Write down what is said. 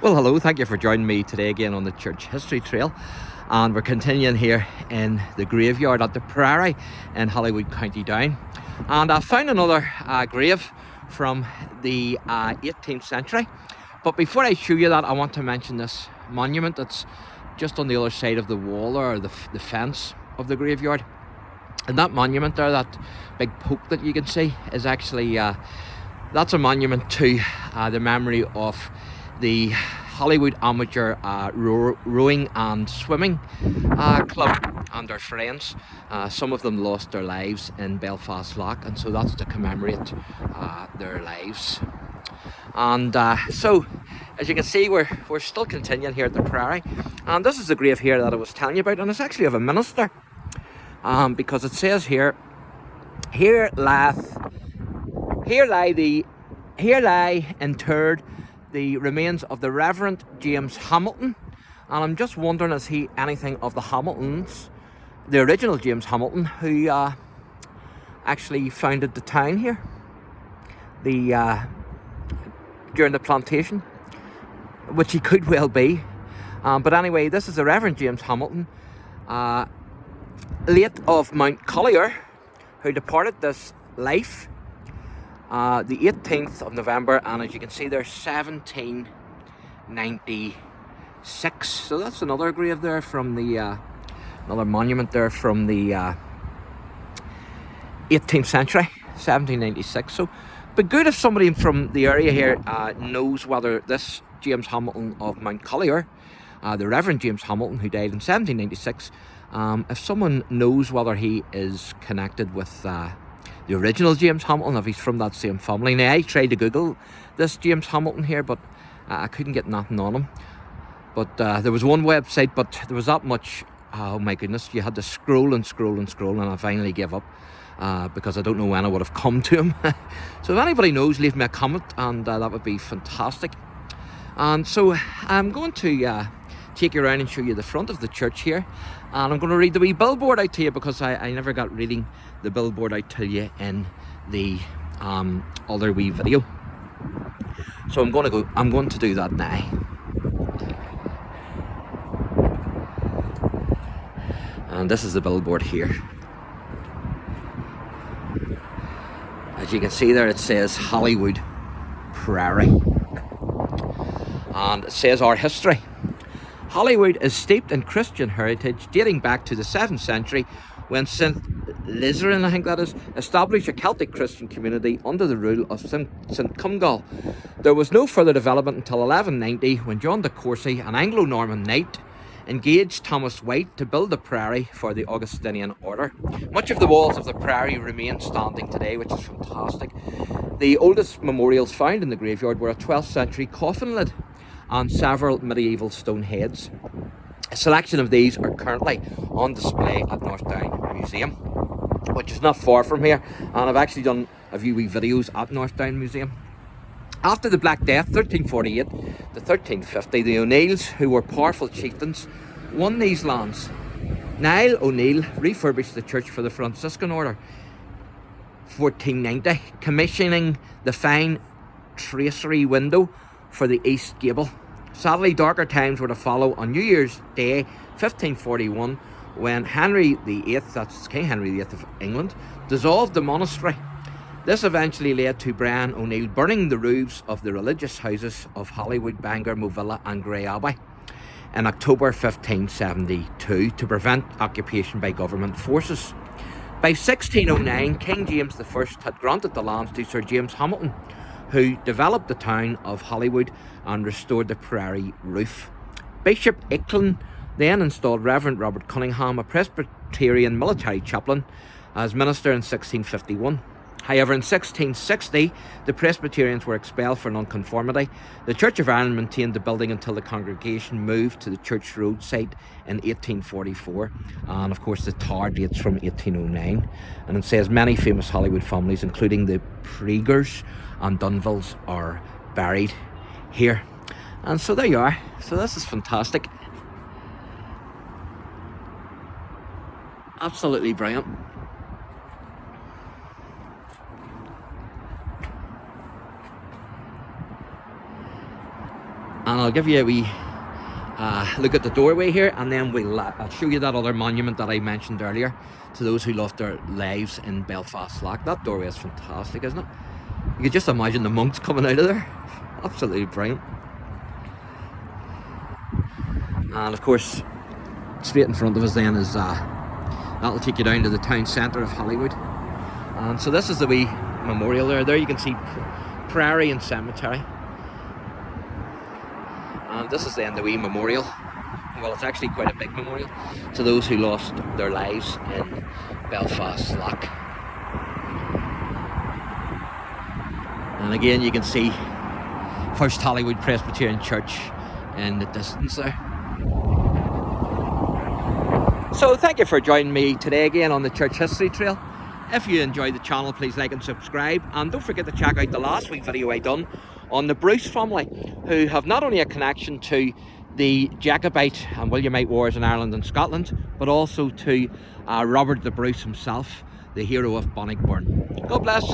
Well, hello, thank you for joining me today again on the Church History Trail. And we're continuing here in the graveyard at the Priory in Holywood, County Down. And I found another grave from the 18th century. But before I show you that, I want to mention this monument that's just on the other side of the wall or the fence of the graveyard. And that monument there, that big poke that you can see, is actually, that's a monument to the memory of the Holywood Amateur Rowing and Swimming Club and their friends. Some of them lost their lives in Belfast Lough, and so that's to commemorate their lives. And so, as you can see, we're still continuing here at the Priory, and this is the grave here that I was telling you about, and it's actually of a minister, because it says here lie interred the remains of the Reverend James Hamilton. And I'm just wondering, is he anything of the Hamiltons, the original James Hamilton, who actually founded the town here during the plantation, which he could well be. But anyway, this is the Reverend James Hamilton, late of Mount Collier, who departed this life the 18th of November, and as you can see there, 1796. So that's another grave there from the another monument there from the 18th century, 1796. So but good if somebody from the area here knows whether this James Hamilton of Mount Collier, the Reverend James Hamilton, who died in 1796, if someone knows whether he is connected with the original James Hamilton, if he's from that same family. Now, I tried to Google this James Hamilton here, but I couldn't get nothing on him. But there was one website, but there was that much, oh my goodness, you had to scroll and scroll and scroll, and I finally gave up because I don't know when I would have come to him. So if anybody knows, leave me a comment, and that would be fantastic. And so I'm going to take you around and show you the front of the church here, and I'm going to read the wee billboard out to you, because I never got reading the billboard out to you in the other wee video. So I'm going to do that now. And this is the billboard here. As you can see there, it says Hollywood Priory, and it says our history. Holywood is steeped in Christian heritage dating back to the 7th century, when St. Lizerin, I think that is, established a Celtic Christian community under the rule of St. Cumgall. There was no further development until 1190, when John de Courcy, an Anglo-Norman knight, engaged Thomas White to build the priory for the Augustinian order. Much of the walls of the priory remain standing today, which is fantastic. The oldest memorials found in the graveyard were a 12th century coffin lid and several medieval stone heads. A selection of these are currently on display at North Down Museum, which is not far from here, and I've actually done a few wee videos at North Down Museum. After the Black Death, 1348 to 1350, the O'Neills, who were powerful chieftains, won these lands. Niall O'Neill refurbished the church for the Franciscan order, 1490, commissioning the fine tracery window for the east gable. Sadly, darker times were to follow on New Year's Day 1541, when Henry VIII, that's King Henry VIII of England, dissolved the monastery. This eventually led to Brian O'Neill burning the roofs of the religious houses of Holywood, Bangor, Movilla and Grey Abbey in October 1572 to prevent occupation by government forces. By 1609, King James I had granted the lands to Sir James Hamilton, who developed the town of Holywood and restored the priory roof. Bishop Eklund then installed Reverend Robert Cunningham, a Presbyterian military chaplain, as minister in 1651. However, in 1660, the Presbyterians were expelled for nonconformity. The Church of Ireland maintained the building until the congregation moved to the Church Road site in 1844. And of course, the tower dates from 1809. And it says many famous Hollywood families, including the Priors and Dunvilles, are buried here. And so there you are. So this is fantastic. Absolutely brilliant. And and I'll give you a wee look at the doorway here, and then I'll show you that other monument that I mentioned earlier to those who lost their lives in Belfast Lock. That doorway is fantastic, isn't it? You could just imagine the monks coming out of there. Absolutely brilliant. And of course, straight in front of us then is that'll take you down to the town centre of Holywood. And so this is the wee memorial there. There you can see Priory and Cemetery. And this is then the wee memorial. Well, it's actually quite a big memorial to those who lost their lives in Belfast Lock. And again, you can see First Holywood Presbyterian Church in the distance there. So thank you for joining me today again on the Church History Trail. If you enjoyed the channel, please like and subscribe, and don't forget to check out the last week video I done on the Bruce family, who have not only a connection to the Jacobite and Williamite wars in Ireland and Scotland, but also to Robert the Bruce himself, the hero of Bannockburn. God bless.